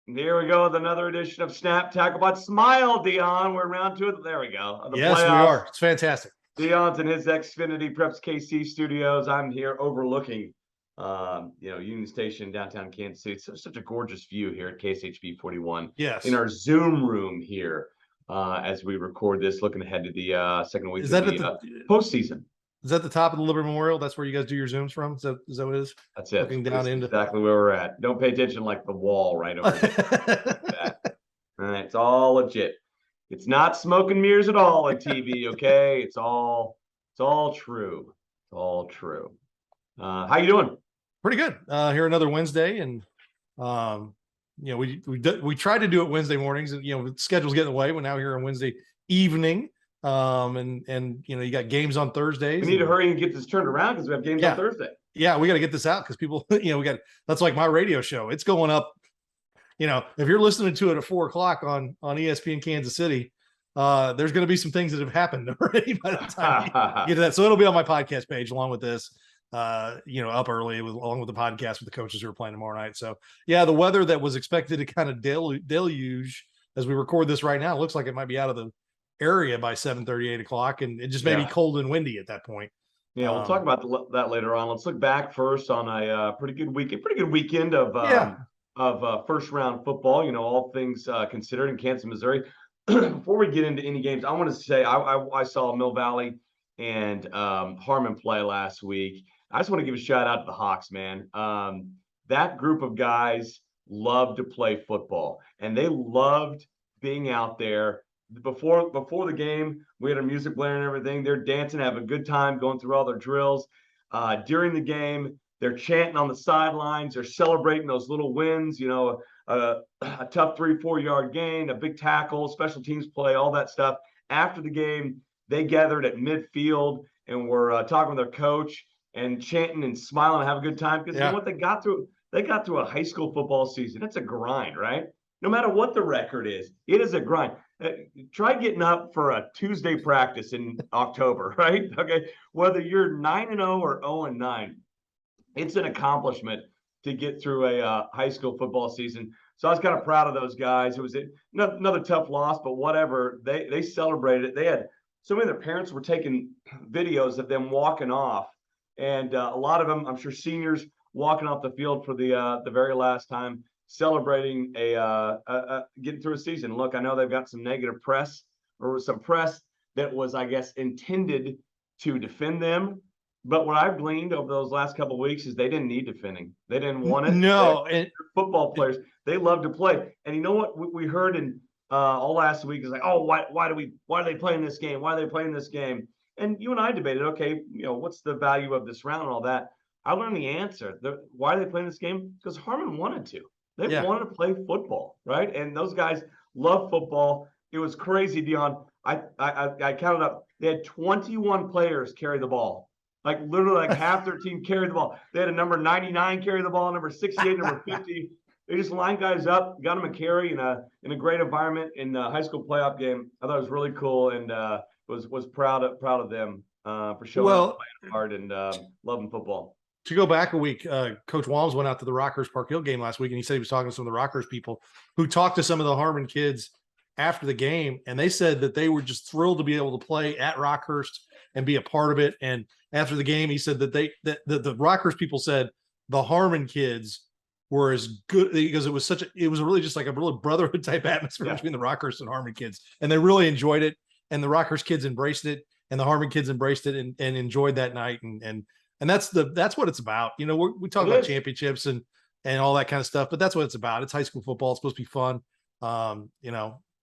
Here we go with another edition of Snap Tackle. But smile, Dion. We're round two. There we go. The Yes, playoffs. we are. It's fantastic. Dion's in his Xfinity PrepsKC studios. I'm here overlooking, Union Station, downtown Kansas City. It's such a gorgeous view here at KSHB 41. Yes. In our Zoom room here, as we record this, looking ahead to the second week of the postseason. Is that the top of the Liberty Memorial? That's where you guys do your Zooms from? Is that what it is? That's it. Looking down into exactly where we're at. Don't pay attention like the wall right over there. All right, it's all legit. It's not smoke and mirrors at all on TV, okay? It's all true. It's all true. How you doing? Pretty good. Here another Wednesday, and we tried to do it Wednesday mornings, and the schedule's getting in the way. We're now here on Wednesday evening. And you got games on Thursdays. We need to hurry and get this turned around because we have games on Thursday. Yeah, we got to get this out because people, that's like my radio show. It's going up. If you're listening to it at 4:00 on ESPN Kansas City, there's going to be some things that have happened already by the time you get to that. So it'll be on my podcast page along with this, up early along with the podcast with the coaches who are playing tomorrow night. So yeah, the weather that was expected to kind of deluge as we record this right now looks like it might be out of the area by 7:30, 8 o'clock, and it just may be cold and windy at that point. Yeah, we'll talk about that later on. Let's look back first on a pretty good weekend of first round football. All things considered in Kansas, Missouri. Before we get into any games, I want to say I saw Mill Valley and Harmon play last week. I just want to give a shout out to the Hawks, man. That group of guys loved to play football, and they loved being out there. Before the game, we had our music blaring and everything. They're dancing, having a good time, going through all their drills. During the game, they're chanting on the sidelines. They're celebrating those little wins, a tough 3-4 yard gain, a big tackle, special teams play, all that stuff. After the game, they gathered at midfield and were talking with their coach and chanting and smiling and having a good time because you know what they got through a high school football season. It's a grind, right? No matter what the record is, it is a grind. Try getting up for a Tuesday practice in October, right? Okay. Whether you're 9-0 or 0-9, it's an accomplishment to get through a high school football season. So I was kind of proud of those guys. It was another tough loss, but whatever. They celebrated it. They had so many of their parents were taking videos of them walking off, and a lot of them, I'm sure, seniors walking off the field for the very last time, celebrating getting through a season. Look, I know they've got some negative press, or some press that was, I guess, intended to defend them. But what I've gleaned over those last couple of weeks is they didn't need defending. They didn't want it. No, football players, they love to play. And you know what we heard in all last week is like, oh, why are they playing this game? Why are they playing this game? And you and I debated, okay, what's the value of this round and all that? I learned the answer. Why are they playing this game? Because Harmon wanted to. They wanted to play football, right? And those guys love football. It was crazy, Dion. I counted up. They had 21 players carry the ball. Like literally, like half their team carried the ball. They had a number 99 carry the ball, number 68, number 50. They just lined guys up, got them a carry in a great environment in a high school playoff game. I thought it was really cool, and was proud of them for showing up, playing hard, and loving football. To go back a week, Coach Walms went out to the Rockhurst Park Hill game last week, and he said he was talking to some of the Rockhurst people who talked to some of the Harmon kids after the game, and they said that they were just thrilled to be able to play at Rockhurst and be a part of it. And after the game, he said that the Rockhurst people said the Harmon kids were as good because it was really just like a really brotherhood type atmosphere between the Rockhurst and Harmon kids, and they really enjoyed it. And the Rockhurst kids embraced it, and the Harmon kids embraced it and enjoyed that night. And that's what it's about. We talk about championships and all that kind of stuff, but that's what it's about. It's high school football. It's supposed to be fun.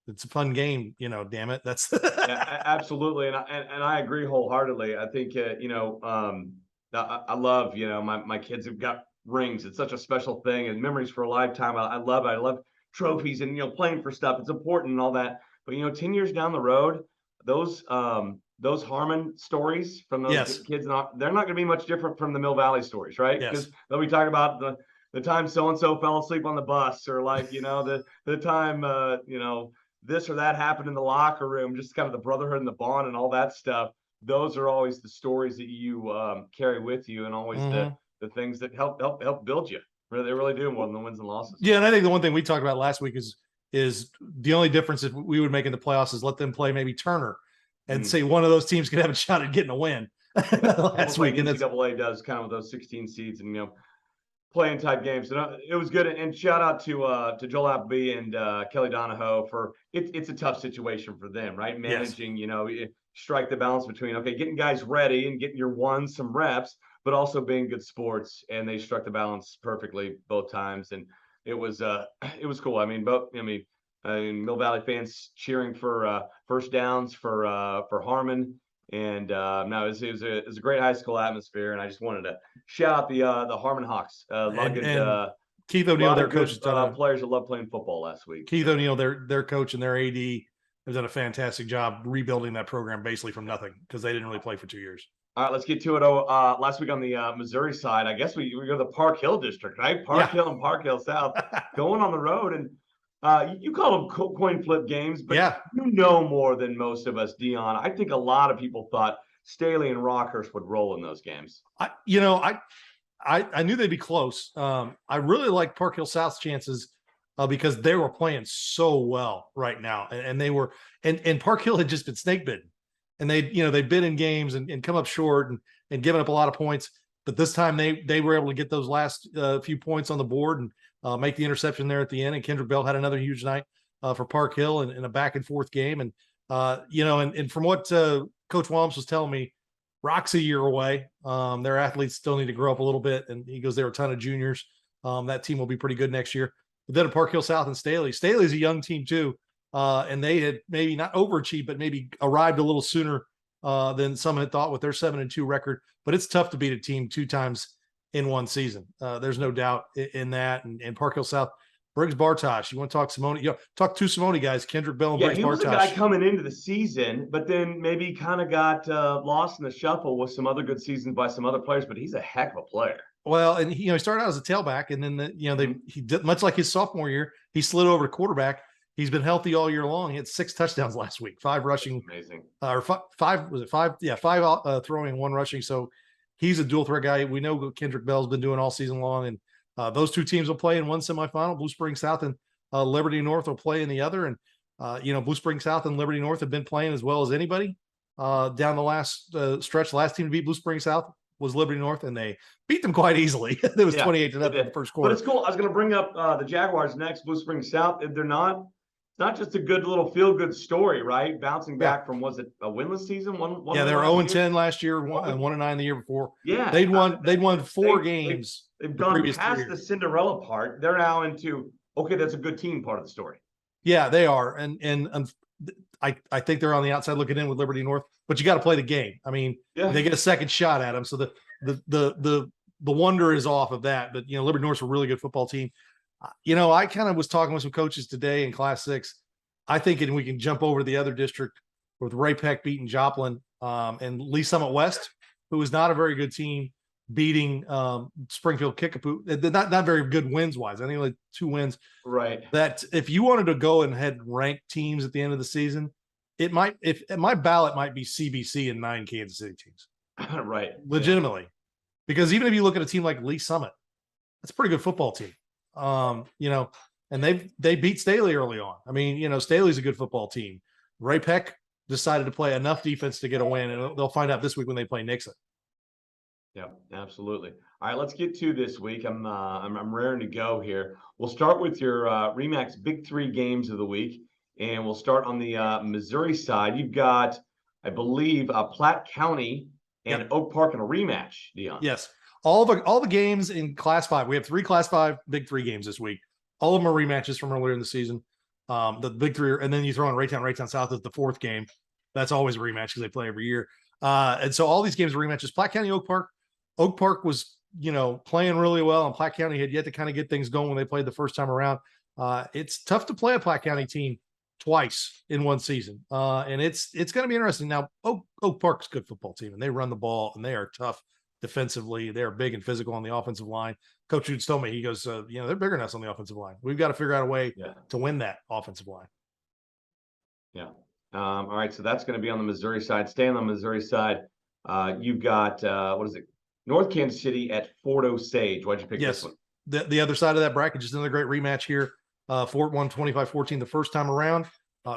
It's a fun game, damn it. That's absolutely. And I agree wholeheartedly. I think, I love, my kids have got rings. It's such a special thing and memories for a lifetime. I love it. I love trophies and, playing for stuff. It's important and all that. But, 10 years down the road, those Harmon stories from those kids, they're not going to be much different from the Mill Valley stories, right? Because they'll be talking about the time so-and-so fell asleep on the bus, or like, the time, this or that happened in the locker room, just kind of the brotherhood and the bond and all that stuff. Those are always the stories that you carry with you, and always the things that help build you. They really do more than the wins and losses. Yeah, and I think the one thing we talked about last week is the only difference if we would make in the playoffs is let them play maybe Turner and say one of those teams could have a shot at getting a win last week. And NCAA does kind of with those 16 seeds and playing type games. So it was good. And shout out to Joel Appleby and Kelly Donahoe for it's a tough situation for them, right? Managing, strike the balance between getting guys ready and getting your some reps, but also being good sports. And they struck the balance perfectly both times. And it was cool. I mean, Mill Valley fans cheering for first downs for Harmon. And no, it was a great high school atmosphere, and I just wanted to shout out the Harmon Hawks. A lot of good Keith O'Neill, their coach, players that love playing football last week. Keith O'Neill, their coach and their AD have done a fantastic job rebuilding that program basically from nothing because they didn't really play for 2 years. All right, let's get to it. Last week on the Missouri side, I guess we go to the Park Hill district, right? Park Hill and Park Hill South going on the road, and you call them coin flip games, but you know more than most of us, Dion. I think a lot of people thought Staley and Rockhurst would roll in those games. I knew they'd be close. I really like Park Hill South's chances because they were playing so well right now, and they were, and Park Hill had just been snake bitten, and they bid in games and come up short and given up a lot of points. But this time they were able to get those last few points on the board and make the interception there at the end. And Kendrick Bell had another huge night for Park Hill in a back and forth game. And and from what Coach Walms was telling me, Rock's a year away. Their athletes still need to grow up a little bit. And he goes, there are a ton of juniors. That team will be pretty good next year. But then at Park Hill South and Staley's a young team too. And they had maybe not overachieved, but maybe arrived a little sooner than some had thought with their 7-2 record. But it's tough to beat a team 2 times in one season. There's no doubt in that. And Park Hill South, Briggs Bartosh. You want to talk Simone? Talk to Simone guys, Kendrick Bell and Briggs Bartosh. He was a guy coming into the season, but then maybe kind of got lost in the shuffle with some other good seasons by some other players. But he's a heck of a player. Well, and he started out as a tailback, and then he did much like his sophomore year. He slid over to quarterback. He's been healthy all year long. He had 6 touchdowns last week, 5 rushing, amazing, or 5 was it 5? Yeah, 5 throwing, 1 rushing. So he's a dual threat guy. We know what Kendrick Bell's been doing all season long, and those 2 teams will play in one semifinal. Blue Springs South and Liberty North will play in the other. And Blue Springs South and Liberty North have been playing as well as anybody down the last stretch. The last team to beat Blue Springs South was Liberty North, and they beat them quite easily. It was 28-0 in the first quarter. But it's cool. I was going to bring up the Jaguars next. Blue Springs South. They're not. It's not just a good little feel-good story, right? Bouncing back from, was it a winless season? They were 0-10 last year, 1-9 the year before. Yeah, they'd won 4 games. They've gone past the Cinderella part. They're now into that's a good team part of the story. Yeah, they are, and I think they're on the outside looking in with Liberty North, but you got to play the game. I mean, they get a second shot at them, so the wonder is off of that. But Liberty North's a really good football team. I kind of was talking with some coaches today in Class 6. I think we can jump over to the other district with Ray Peck beating Joplin and Lee Summit West, who is not a very good team, beating Springfield Kickapoo. Not very good wins wise. I think like 2 wins. Right. That if you wanted to go and head rank teams at the end of the season, my ballot might be CBC and 9 Kansas City teams. Right. Legitimately. Because even if you look at a team like Lee Summit, that's a pretty good football team. And they beat Staley early on. I mean, Staley's a good football team. Ray Peck decided to play enough defense to get a win, and they'll find out this week when they play Nixon. Yeah, absolutely. All right, let's get to this week. I'm raring to go here. We'll start with your Remax Big 3 games of the week, and we'll start on the Missouri side. You've got, I believe, Platte County and Oak Park in a rematch, Dion. Yes. All the games in Class 5. We have 3 Class 5 Big 3 games this week. All of them are rematches from earlier in the season. The Big 3, and then you throw in Raytown South as the 4th game. That's always a rematch because they play every year. And so all these games are rematches. Platte County, Oak Park. Oak Park was, playing really well, and Platte County had yet to kind of get things going when they played the first time around. It's tough to play a Platte County team twice in one season. And it's going to be interesting. Now, Oak Park's a good football team, and they run the ball, and they are tough defensively. They're big and physical on the offensive line. Coach Hoots told me, he goes, they're bigger than us on the offensive line. We've got to figure out a way to win that offensive line. Yeah. All right. So that's going to be on the Missouri side. Staying on the Missouri side, you've got, North Kansas City at Fort Osage. Why'd you pick this one? the other side of that bracket, just another great rematch here. Fort won 25-14 the first time around.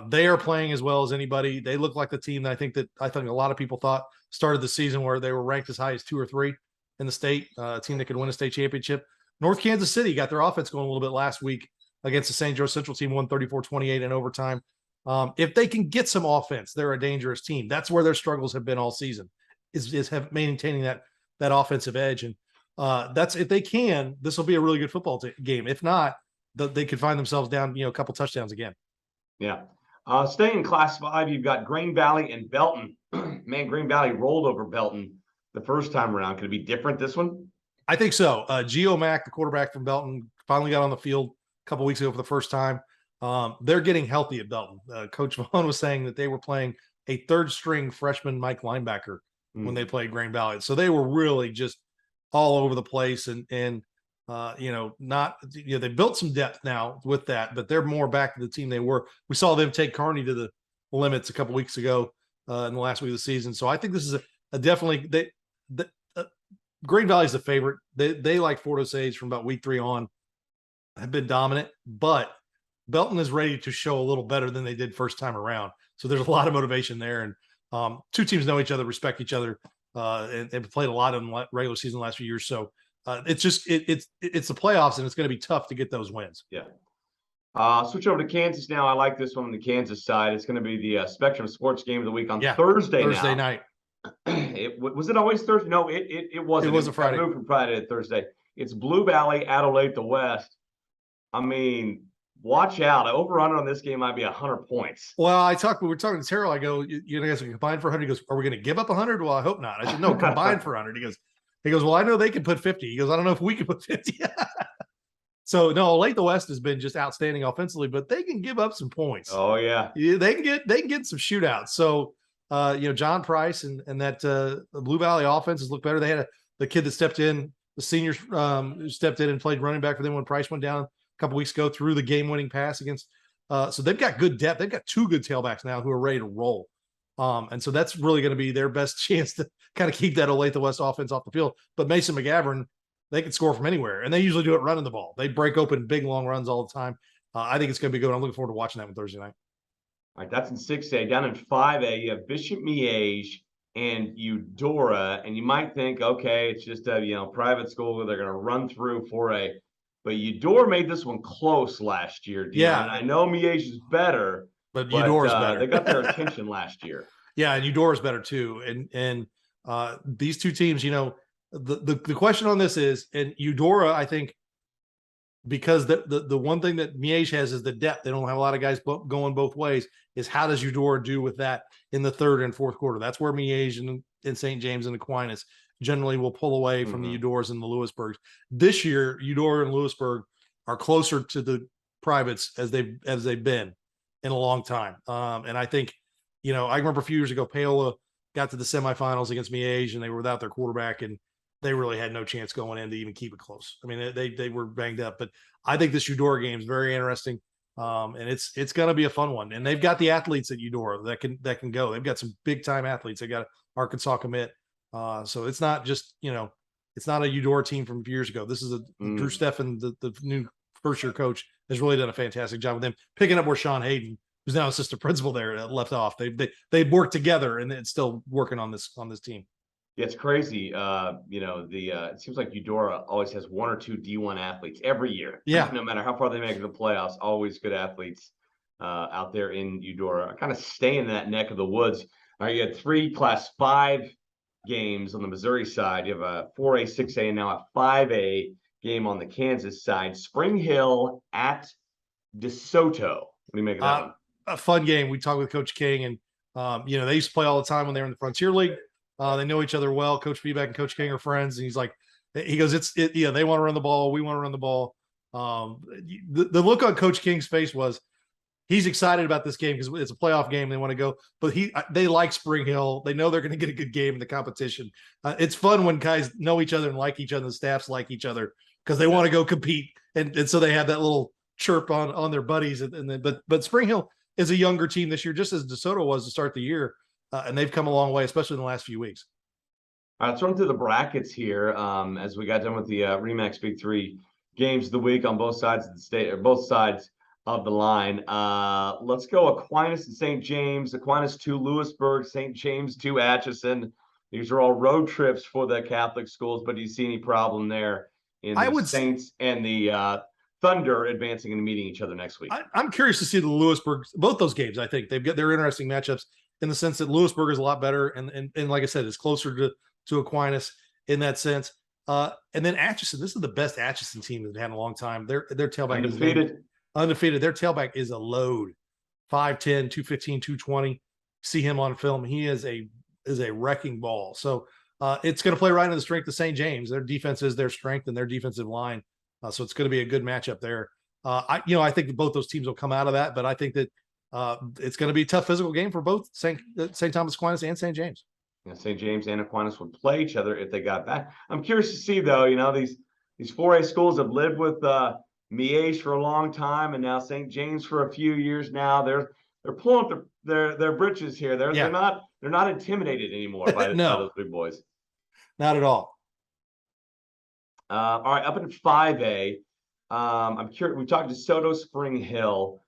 They are playing as well as anybody. They look like the team that I think a lot of people thought started the season where they were ranked as high as 2 or 3 in the state, a team that could win a state championship. North Kansas City got their offense going a little bit last week against the St. Joe Central team, won 34-28 in overtime. If they can get some offense, they're a dangerous team. That's where their struggles have been all season, is maintaining that offensive edge. And that's, if they can, this will be a really good football game. If not, they could find themselves down, a couple touchdowns again. Yeah. Staying in Class 5, you've got Green Valley and Belton. Man, Green Valley rolled over Belton the first time around. Could it be different this one? I think so. Geo Mack, the quarterback from Belton, finally got on the field a couple weeks ago for the first time. They're getting healthy at Belton. Coach Vaughn was saying that they were playing a third-string freshman Mike linebacker when they played Green Valley. So they were really just all over the place, and they built some depth now with that, but they're more back to the team they were. We saw them take Kearney to the limits a couple weeks ago in the last week of the season. So I think this is a definitely Green Valley is the favorite. They like Fort Osage from about week 3 on, have been dominant, but Belton is ready to show a little better than they did first time around. So there's a lot of motivation there, and two teams know each other, respect each other, and they've played a lot in the regular season the last few years. So it's the playoffs, and it's going to be tough to get those wins. Yeah. Switch over to Kansas now. I like this one on the Kansas side. It's going to be the Spectrum Sports Game of the Week on Thursday night. Was it always Thursday? No, it wasn't. It was a Friday. Moved from Friday to Thursday. It's Blue Valley at Olathe West. I mean, watch out. Over under on this game might be 100 points. Well, we were talking to Terrell. I go, you guys are combined for 100. He goes, are we going to give up 100? Well, I hope not. I said, no, combined for 100. He goes, well, I know they can put 50. He goes, I don't know if we can put 50. So no, Olathe West has been just outstanding offensively, but they can give up some points. Oh yeah, they can get some shootouts. So John Price and that the Blue Valley offense has looked better. They had the kid that stepped in, the senior who stepped in and played running back for them when Price went down a couple weeks ago, threw the game-winning pass against. So they've got good depth. They've got 2 good tailbacks now who are ready to roll. And so that's really going to be their best chance to kind of keep that Olathe West offense off the field. But Mason McGavern, they can score from anywhere, and they usually do it running the ball. They break open big, long runs all the time. I think it's going to be good. I'm looking forward to watching that on Thursday night. All right, that's in 6A. Down in 5A, you have Bishop Miege and Eudora, and you might think, okay, it's just a private school where they're going to run through 4A. But Eudora made this one close last year, Dion. Yeah, and I know Miege is better, but Eudora's better. They got their attention last year. Yeah, and Eudora's better too. And these two teams, the question on this is, and Eudora, I think, because the one thing that Miege has is the depth. They don't have a lot of guys going both ways. Is how does Eudora do with that in the third and fourth quarter? That's where Miege and St. James and Aquinas generally will pull away from the Eudoras and the Lewisburgs. This year, Eudora and Lewisburg are closer to the privates as they've been in a long time. And I think, I remember a few years ago, Paola got to the semifinals against Miege, and they were without their quarterback, and they really had no chance going in to even keep it close. I mean, they were banged up, but I think this Eudora game is very interesting. And it's going to be a fun one. And they've got the athletes at Eudora that can go. They've got some big time athletes. They got Arkansas commit. So it's not just, it's not a Eudora team from years ago. This is Drew Steffen, the new first year coach, has really done a fantastic job with them, picking up where Sean Hayden, who's now assistant principal there, left off. They worked together, and it's still working on this team. Yeah, it's crazy. It seems like Eudora always has 1 or 2 D1 athletes every year. Yeah. No matter how far they make it to the playoffs, always good athletes out there in Eudora. Kind of stay in that neck of the woods. All right, you had 3 Class 5 games on the Missouri side. You have a 4A, 6A, and now a 5A game on the Kansas side. Spring Hill at DeSoto. What do you make of that one? A fun game. We talked with Coach King, and they used to play all the time when they were in the Frontier League. They know each other well. Coach Feedback and Coach King are friends, and he goes, they want to run the ball, we want to run the ball. The look on Coach King's face was he's excited about this game because it's a playoff game. They want to go, but they like Spring Hill. They know they're going to get a good game in the competition. It's fun when guys know each other and like each other. The staffs like each other because they want to go compete, and so they have that little chirp on their buddies. But Spring Hill is a younger team this year, just as DeSoto was to start the year. And they've come a long way, especially in the last few weeks. All right, let's run through the brackets here as we got done with the Remax Big 3 games of the week on both sides of the state, or both sides of the line. Let's go Aquinas and St. James. Aquinas to Lewisburg, St. James to Atchison. These are all road trips for the Catholic schools, but do you see any problem there in the Saints and the Thunder advancing and meeting each other next week? I'm curious to see the Lewisburg, both those games. I think they're interesting matchups in the sense that Lewisburg is a lot better, and like I said, it's closer to Aquinas in that sense. And then Atchison, this is the best Atchison team they've had in a long time. Their tailback is undefeated. Their tailback is a load. 5'10", 215, 220. See him on film. He is a wrecking ball. So it's going to play right into the strength of St. James. Their defense is their strength and their defensive line. So it's going to be a good matchup there. I think that both those teams will come out of that, but I think that it's going to be a tough physical game for both St. Thomas Aquinas and St. James. Yeah, St. James and Aquinas would play each other if they got back. I'm curious to see, though, these 4A schools have lived with Mich for a long time, and now St. James for a few years now. They're pulling up their britches here. They're not intimidated anymore by those big boys. Not at all. All right, up in 5A, I'm curious. We talked to Soto Spring Hill,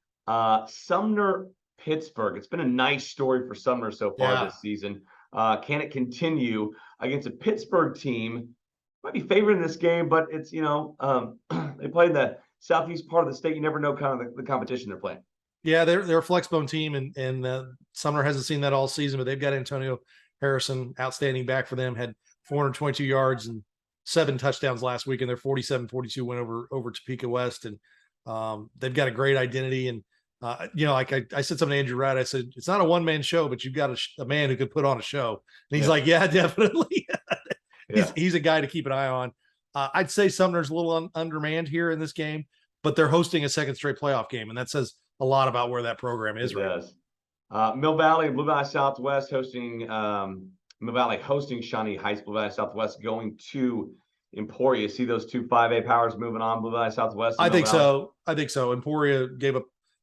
Sumner Pittsburgh. It's been a nice story for Sumner so far this season. Can it continue against a Pittsburgh team? Might be favored in this game, but it's they play in the southeast part of the state. You never know kind of the competition they're playing. Yeah, they're a flexbone team, and Sumner hasn't seen that all season, but they've got Antonio Harrison, outstanding back for them, had 422 yards and 7 touchdowns last week in their 47-42 win over Topeka West, and they've got a great identity. And like I said something to Andrew Wright, I said, it's not a one-man show, but you've got a man who could put on a show. And he's like, yeah, definitely. He's a guy to keep an eye on. I'd say Sumner's a little undermanned here in this game, but they're hosting a second straight playoff game, and that says a lot about where that program is. It does. Mill Valley and Blue Valley Southwest hosting Mill Valley hosting Shawnee Heights. Blue Valley Southwest going to Emporia. See those two 5A powers moving on. Blue Valley Southwest. I think so. Emporia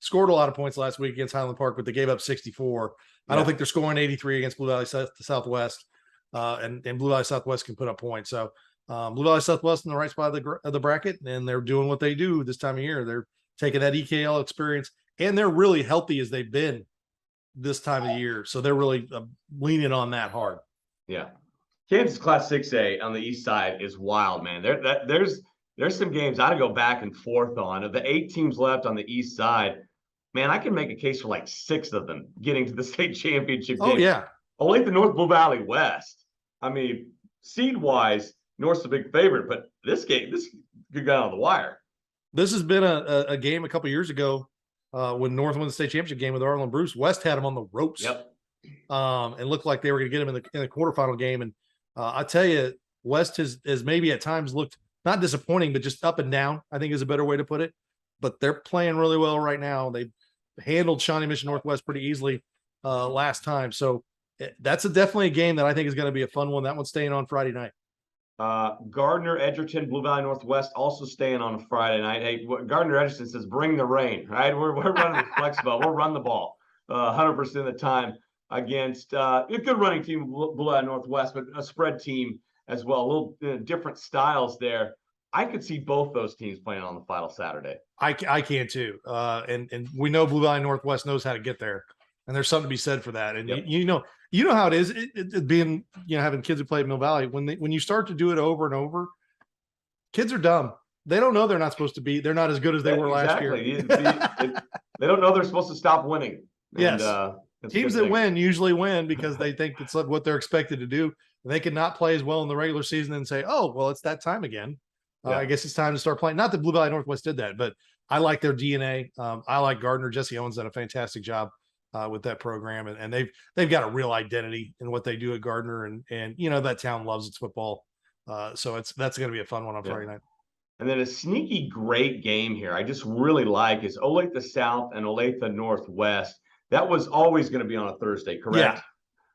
scored a lot of points last week against Highland Park, but they gave up 64. I don't think they're scoring 83 against Blue Valley Southwest, and Blue Valley Southwest can put up points. So Blue Valley Southwest in the right spot of the bracket, and they're doing what they do this time of year. They're taking that EKL experience, and they're really healthy as they've been this time of the year. So they're really leaning on that hard. Yeah. Kansas Class 6A on the east side is wild, man. There's some games I'd go back and forth on. Of the 8 teams left on the east side, man, I can make a case for like 6 of them getting to the state championship game. Oh, yeah. Only the North Blue Valley West. I mean, seed-wise, North's a big favorite, but this could go on the wire. This has been a game a couple years ago when North won the state championship game with Arlen Bruce. West had them on the ropes. Yep. And looked like they were going to get him in the quarterfinal game. And I tell you, West has maybe at times looked not disappointing, but just up and down, I think is a better way to put it. But they're playing really well right now. They've handled Shawnee Mission Northwest pretty easily last time. So that's definitely a game that I think is going to be a fun one. That one's staying on Friday night. Gardner, Edgerton, Blue Valley Northwest also staying on a Friday night. Hey, Gardner Edgerton says, bring the rain, right? We're running the flexible. We'll run the ball 100% of the time against a good running team, Blue Valley Northwest, but a spread team as well. A little different styles there. I could see both those teams playing on the final Saturday. I can too. And we know Blue Valley Northwest knows how to get there. And there's something to be said for that. And you know how it is. It being having kids who play at Mill Valley, when you start to do it over and over, kids are dumb. They don't know they're not supposed to be. They're not as good as they were last year. They don't know they're supposed to stop winning. Yes. Teams that win usually win because they think it's what they're expected to do. They could not play as well in the regular season and say, "Oh, well, it's that time again. I guess it's time to start playing." Not that Blue Valley Northwest did that, but I like their DNA. I like Gardner. Jesse Owens done a fantastic job with that program, and they've got a real identity in what they do at Gardner, and that town loves its football, so that's going to be a fun one on Friday night. And then a sneaky great game here I just really like is Olathe South and Olathe Northwest. That was always going to be on a Thursday, correct? Yeah.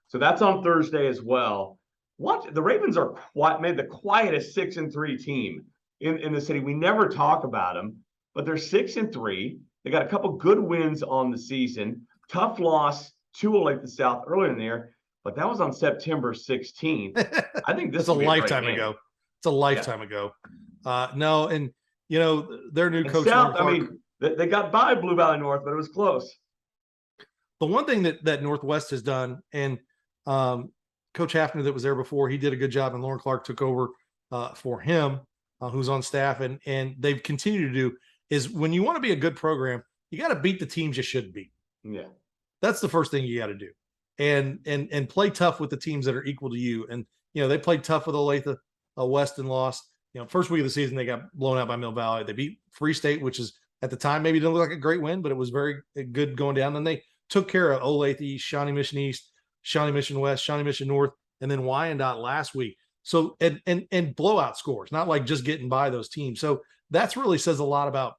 So that's on Thursday as well. The Ravens are made the quietest 6-3 team in the city. We never talk about them, but they're 6-3. They got a couple good wins on the season. Tough loss to Olathe South earlier in the year, but that was on September 16th. I think this is a lifetime ago. It's a lifetime ago. No, and you know, their new And coach, South, Lauren I Clark. mean, they got by Blue Valley North, but it was close. The one thing that Northwest has done, and Coach Hafner that was there before, he did a good job, and Lauren Clark took over for him, who's on staff, and they've continued to do, is when you want to be a good program, you got to beat the teams you should beat. Yeah. That's the first thing you got to do. And play tough with the teams that are equal to you. And, you know, they played tough with Olathe West and lost. You know, first week of the season, they got blown out by Mill Valley. They beat Free State, which is at the time maybe didn't look like a great win, but it was very good going down. Then they took care of Olathe East, Shawnee Mission East, Shawnee Mission West, Shawnee Mission North, and then Wyandotte last week. So, and blowout scores, not like just getting by those teams. So that's really says a lot about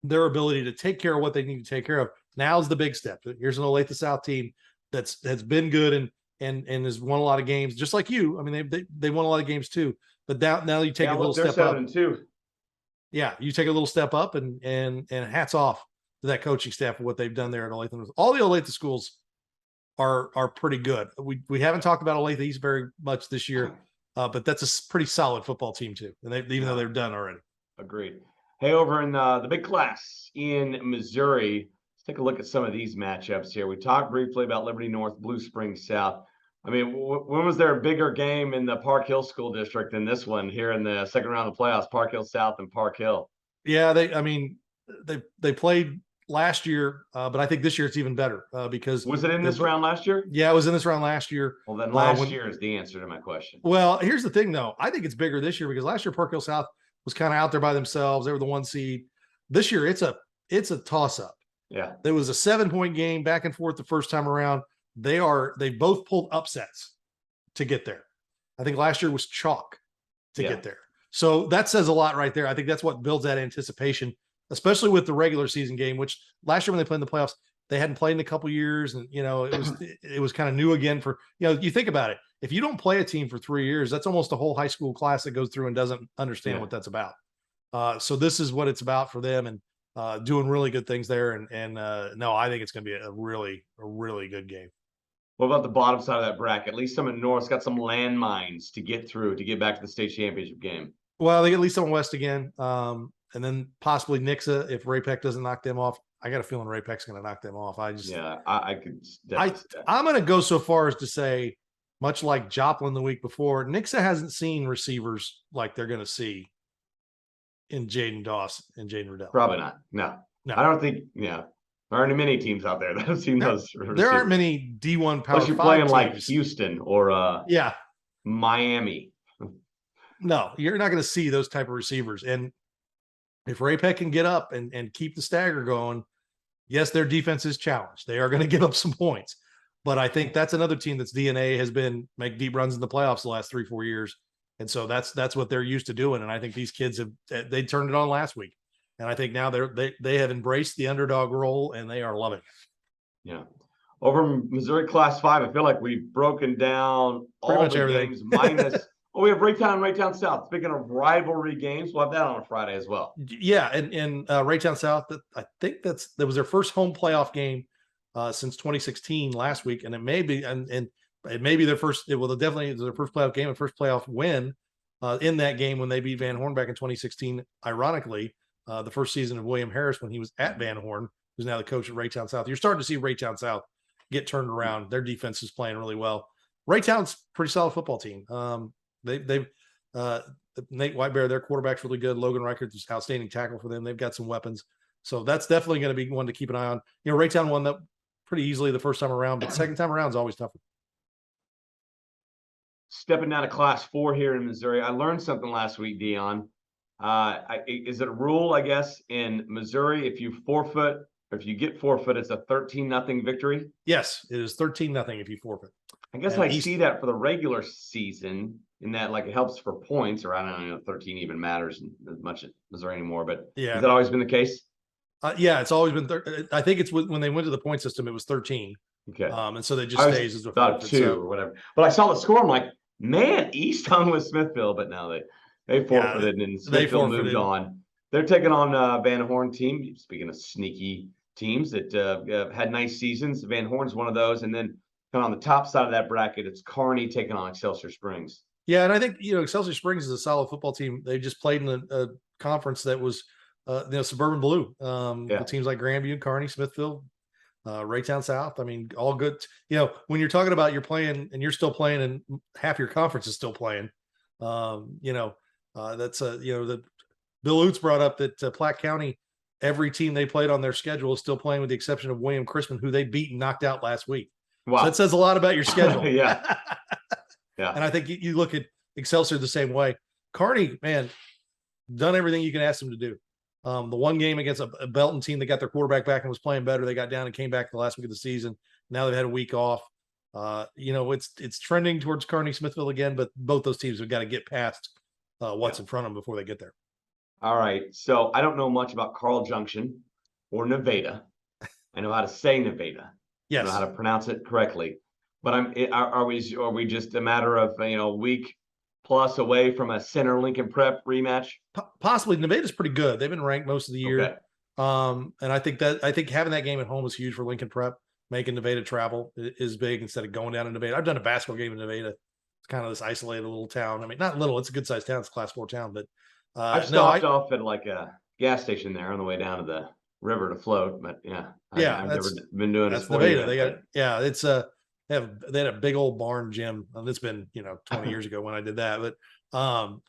their ability to take care of what they need to take care of. Now's the big step. Here's an Olathe South team that's been good and has won a lot of games, just like you. I mean, they won a lot of games too. But now you take a little step up. 7-2. Yeah, you take a little step up, and hats off to that coaching staff for what they've done there at Olathe. All the Olathe schools are pretty good. We haven't talked about Olathe East very much this year, but that's a pretty solid football team too. And even though they're done already. Agreed. Hey, over in the big class in Missouri, let's take a look at some of these matchups here. We talked briefly about Liberty North, Blue Springs South. I mean, when was there a bigger game in the Park Hill School District than this one here in the second round of the playoffs, Park Hill South and Park Hill? Yeah, they played last year, but I think this year it's even better because was it in this round last year? Yeah, it was in this round last year. Well, then last year is the answer to my question. Well, here's the thing, though. I think it's bigger this year because last year Park Hill South was kind of out there by themselves. They were the 1 seed. This year it's a toss up. Yeah, there was a 7-point game back and forth the first time around. They both pulled upsets to get there. I think last year was chalk to get there. So that says a lot right there. I think that's what builds that anticipation, especially with the regular season game, which last year when they played in the playoffs, they hadn't played in a couple years. And, you know, it was kind of new again for, you know, you think about it. If you don't play a team for 3 years, that's almost a whole high school class that goes through and doesn't understand what that's about. So this is what it's about for them, and doing really good things there. And no, I think it's going to be a really good game. What about the bottom side of that bracket? At least some in North's got some landmines to get through to get back to the state championship game. Well, they get at least on West again, and then possibly Nixa if Ray-Pec doesn't knock them off. I got a feeling Ray-Pec's going to knock them off. I could. I'm going to go so far as to say, much like Joplin the week before, Nixa hasn't seen receivers like they're going to see in Jaden Doss and Jaden Riddell. Probably not. No, I don't think. Yeah. There aren't many teams out there that have seen those. There aren't many D1 Power 5 unless you're playing teams. like Houston or Miami. No, you're not going to see those type of receivers. And if Ray-Pec can get up and keep the stagger going, yes, their defense is challenged. They are going to give up some points. But I think that's another team that's DNA has been make deep runs in the playoffs the last 3-4 years. And so that's what they're used to doing. And I think these kids they turned it on last week. And I think now they have embraced the underdog role and they are loving it. Yeah. Over in Missouri Class 5, I feel like we've broken down all the everything. games minus we have Raytown South. Speaking of rivalry games, we'll have that on a Friday as well. Yeah, and Raytown South, I think that was their first home playoff game since 2016 last week, and it may be and it may be their first. Well, definitely their first playoff game and first playoff win in that game when they beat Van Horn back in 2016. Ironically, the first season of William Harris when he was at Van Horn, who's now the coach at Raytown South. You're starting to see Raytown South get turned around. Their defense is playing really well. Raytown's a pretty solid football team. They've Nate Whitebear, their quarterback's really good. Logan Reichert is outstanding tackle for them. They've got some weapons. So that's definitely going to be one to keep an eye on. You know, Raytown won that pretty easily the first time around, but second time around is always tougher. Stepping down to Class 4 here in Missouri, I learned something last week, Dion. Is it a rule, I guess, in Missouri, if you forfeit, or if you get forfeit, it's a 13-0 victory? Yes, it is 13-0 if you forfeit. I guess I see that for the regular season in that, like, it helps for points, or I don't know, 13 even matters as much at Missouri anymore, but has that always been the case? Yeah, it's always been. I think it's when they went to the point system, it was 13. Okay. And so they just stays as a thought 2 or whatever. But I saw the score. I'm like, man, East hung with Smithville, but now they forfeited and Smithville moved on. They're taking on Van Horn team. Speaking of sneaky teams that had nice seasons, Van Horn's one of those. And then kind of on the top side of that bracket, it's Kearney taking on Excelsior Springs. Yeah, and I think Excelsior Springs is a solid football team. They just played in a conference that was suburban blue with teams like Grandview, Kearney, Smithfield, Raytown South. I mean, all good. When you're talking about you're playing and you're still playing, and half your conference is still playing. That's the Bill Oots brought up that Platte County, every team they played on their schedule is still playing with the exception of William Chrisman, who they beat and knocked out last week. Wow. So that says a lot about your schedule. Yeah. And I think you look at Excelsior the same way. Kearney, man, done everything you can ask them to do. The one game against a Belton team that got their quarterback back and was playing better, they got down and came back the last week of the season. Now they've had a week off. It's trending towards Kearney Smithville again, but both those teams have got to get past what's in front of them before they get there. All right. So I don't know much about Carl Junction or Nevada. I know how to say Nevada. Yes. I know how to pronounce it correctly. But are we just a matter of a week plus away from a Center Lincoln Prep rematch? Possibly. Nevada's pretty good. They've been ranked most of the year. Okay. And I think having that game at home is huge for Lincoln Prep. Making Nevada travel is big instead of going down to Nevada. I've done a basketball game in Nevada. It's kind of this isolated little town. I mean, not little. It's a good sized town. It's a Class 4 town. But I've stopped off at like a gas station there on the way down to the river to float. But I've never been doing this. Nevada. It's they had a big old barn gym. It's been 20 years ago when I did that. But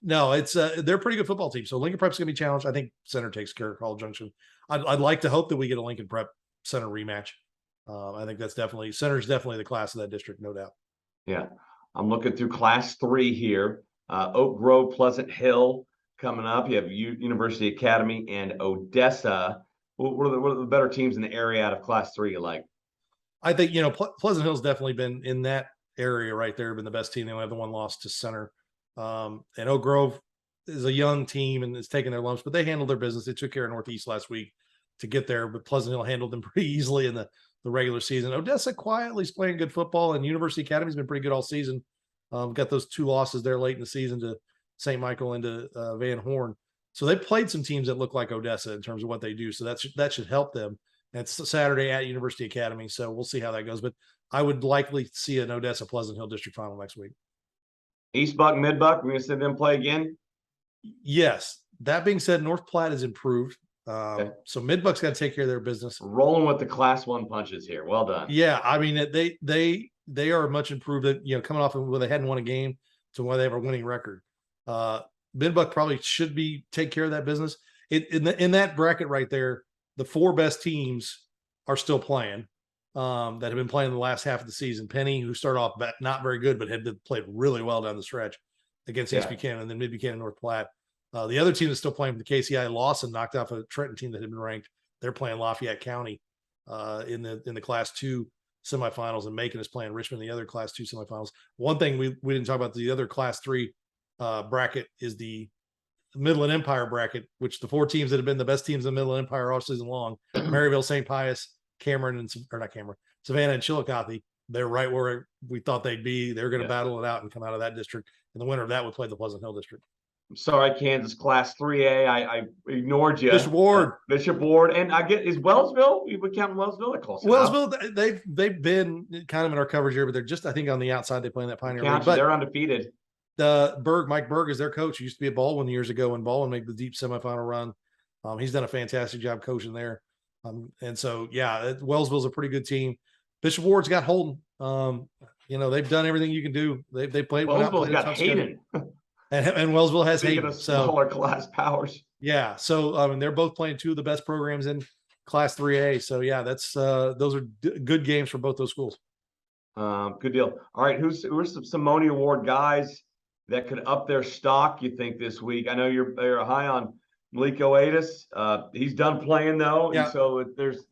no, it's they're a pretty good football team. So Lincoln Prep's gonna be challenged. I think Center takes care of Carl Junction. I'd like to hope that we get a Lincoln Prep Center rematch. I think Center's definitely the class of that district, no doubt. Yeah, I'm looking through Class 3 here. Oak Grove, Pleasant Hill coming up. You have University Academy and Odessa. What are the better teams in the area out of Class 3 you like? I think Pleasant Hill's definitely been in that area right there, been the best team. They only have the one loss to Center. And Oak Grove is a young team and it's taking their lumps, but they handled their business. They took care of Northeast last week to get there, but Pleasant Hill handled them pretty easily in the regular season. Odessa quietly is playing good football, and University Academy's been pretty good all season. Got those 2 losses there late in the season to St. Michael and to Van Horn. So they played some teams that look like Odessa in terms of what they do. So that should help them. And it's Saturday at University Academy, so we'll see how that goes. But I would likely see an Odessa Pleasant Hill district final next week. East Buck, Mid Buck, we're going to see them play again? Yes. That being said, North Platte has improved. Okay. So Mid Buck's got to take care of their business. Rolling with the Class 1 punches here. Well done. Yeah, I mean they are much improved. Coming off of where they hadn't won a game to where they have a winning record. Mid Buck probably should take care of that business. In that bracket right there, the 4 best teams are still playing. That have been playing the last half of the season. Penny, who started off not very good, but had played really well down the stretch against East Buchanan and then Mid Buchanan, North Platte. The other team that's still playing for the KCI, Lawson, knocked off a Trenton team that had been ranked. They're playing Lafayette County in the Class 2 semifinals, and Macon is playing Richmond in the other Class 2 semifinals. One thing we didn't talk about, the other Class 3 bracket is the Midland Empire bracket, which the 4 teams that have been the best teams in the Midland Empire all season long, Maryville, St. Pius, Savannah and Chillicothe, they're right where we thought they'd be. They're going to battle it out and come out of that district. And the winner of that would play the Pleasant Hill district. I'm sorry, Kansas Class 3A. I ignored you. Bishop Ward. Bishop Ward. And is Wellsville, we would count Wellsville at close Wellsville, they've been kind of in our coverage here, but they're just, I think, on the outside. They play in that Pioneer League. But they're undefeated. Mike Berg is their coach. He used to be at Baldwin years ago, and Baldwin made the deep semifinal run. He's done a fantastic job coaching there. And so, Wellsville's a pretty good team. Bishop Ward's got Holden. They've done everything you can do. They played. Wellsville's got Hayden. And Wellsville has Hayden. Of smaller class powers. Yeah. So, they're both playing 2 of the best programs in Class 3A. So, that's those are good games for both those schools. Good deal. All right. Who's some Simone Award guys that could up their stock, you think, this week? I know you're high on Malik Oatis. He's done playing though, and so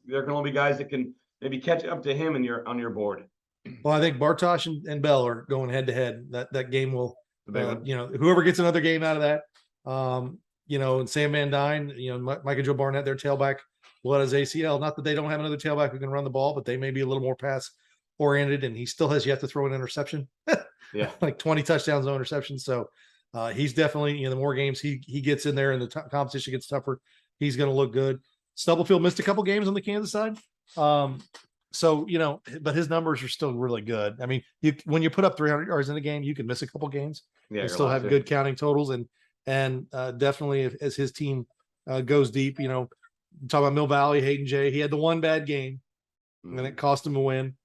there can only be guys that can maybe catch up to him on your board. Well, I think Bartosh and Bell are going head to head. That game will, whoever gets another game out of that, and Sam Van Dyne, Micah Joe Barnett, their tailback, will let his ACL. Not that they don't have another tailback who can run the ball, but they may be a little more pass oriented, and he still has yet to throw an interception. Like 20 touchdowns, no interceptions. So he's definitely, the more games he gets in there and the competition gets tougher, he's going to look good. Stubblefield missed a couple games on the Kansas side. But his numbers are still really good. I mean, when you put up 300 yards in a game, you can miss a couple games and still have good counting totals. And definitely as his team goes deep, talk about Mill Valley, Hayden J. He had the one bad game, and it cost him a win.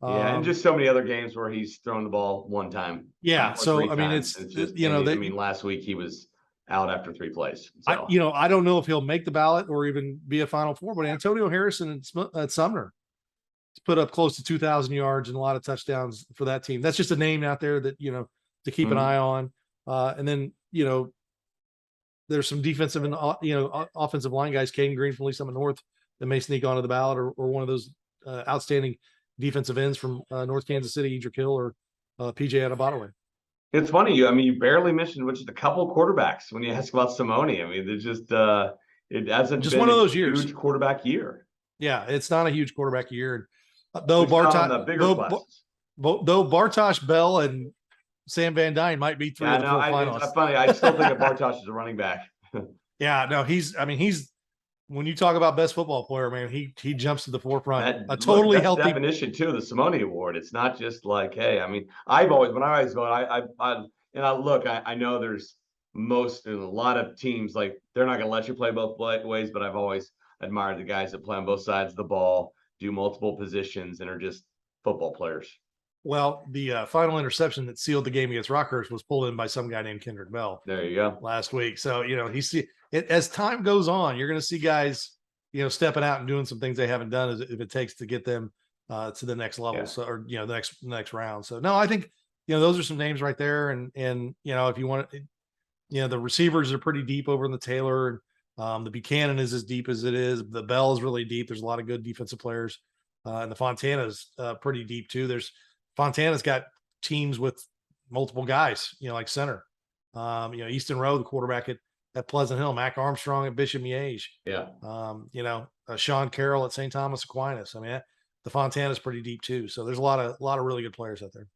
Yeah, and just so many other games where he's thrown the ball one time. Yeah, so I mean, it's just last week he was out after 3 plays. So. I don't know if he'll make the ballot or even be a Final Four, but Antonio Harrison at Sumner put up close to 2,000 yards and a lot of touchdowns for that team. That's just a name out there that to keep an eye on. And then there's some defensive and offensive line guys, Caden Green from Lee Summit North, that may sneak onto the ballot, or one of those outstanding defensive ends from North Kansas City, Edric Hill, or PJ Adebotaway. It's funny, you barely mentioned which is a couple of quarterbacks when you ask about Simone. I mean, it's just it hasn't just been one of those years. Huge quarterback year. Yeah, it's not a huge quarterback year. Though Bartosh Bell and Sam Van Dyne might be three of the four finalists. It's funny. I still think of Bartosh as a running back. Yeah, no, he's when you talk about best football player, man, he jumps to the forefront. That's healthy definition too. The Simone Award. It's not just like, hey, I mean, when I always vote, I know there's a lot of teams like they're not going to let you play both ways, but I've always admired the guys that play on both sides of the ball, do multiple positions, and are just football players. Well, the final interception that sealed the game against Rockhurst was pulled in by some guy named Kendrick Bell. There you go. Last week. So, as time goes on, you're going to see guys, stepping out and doing some things they haven't done if it takes to get them to the next level. Yeah. So, or, the next round. So, no, I think, those are some names right there. And if you want, the receivers are pretty deep over in the Taylor. The Buchanan is as deep as it is. The Bell is really deep. There's a lot of good defensive players. And the Fontana's pretty deep too. Fontana's got teams with multiple guys, like center. Easton Rowe, the quarterback at Pleasant Hill, Mac Armstrong at Bishop Miege. Yeah. Sean Carroll at St. Thomas Aquinas. I mean, the Fontana's pretty deep too. So there's a lot of really good players out there.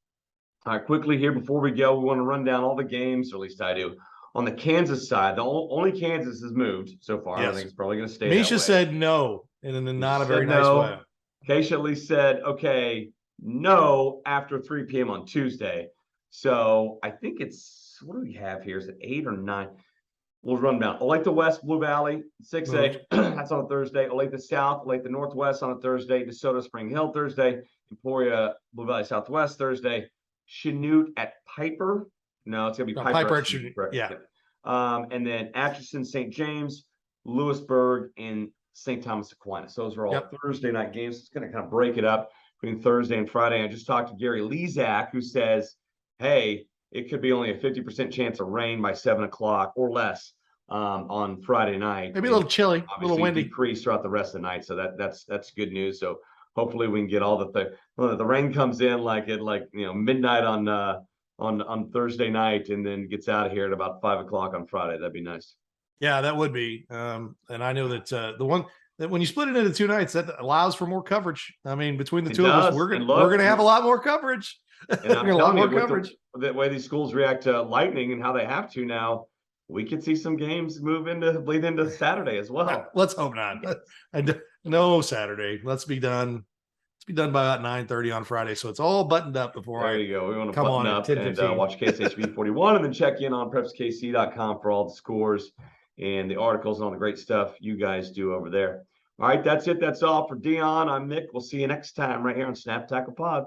All right, quickly here before we go, we want to run down all the games, or at least I do. On the Kansas side, the only Kansas has moved so far. Yes. I think it's probably going to stay. Misha said no, and in not a very nice way. Keisha at least said, okay, no, after 3 p.m. on Tuesday. So I think it's, what do we have here? Is it 8 or 9? We'll run down. Olathe West, Blue Valley, 6A. That's on a Thursday. Olathe South, Olathe Northwest on a Thursday. DeSoto Spring Hill Thursday. Emporia, Blue Valley Southwest Thursday. Chanute at Piper. No, it's going to be Piper at Chanute. Yeah. And then Atchison, St. James, Lewisburg, and St. Thomas Aquinas. Those are all Thursday night games. It's going to kind of break it up between Thursday and Friday. I just talked to Gary Lezak, who says, hey, it could be only a 50% chance of rain by 7 o'clock or less on Friday night. Maybe a little chilly, a little windy. Decrease throughout the rest of the night. So that's good news. So hopefully we can get all the rain comes in like midnight on Thursday night, and then gets out of here at about 5 o'clock on Friday. That'd be nice. Yeah, that would be. And I know that the one that when you split it into 2 nights, that allows for more coverage. I mean, between the two of us, we're gonna have a lot more coverage. And I'm telling you, coverage. The way these schools react to lightning and how they have to now, we could see some games bleed into Saturday as well. Let's hope not. No Saturday. Let's be done. Be done by about 9:30 on Friday, so it's all buttoned up before. There you go. We want to button up and watch KSHB 41, and then check in on PrepsKC.com for all the scores and the articles and all the great stuff you guys do over there. All right, that's it. That's all for Dion. I'm Mick. We'll see you next time right here on Snap Tackle Pod.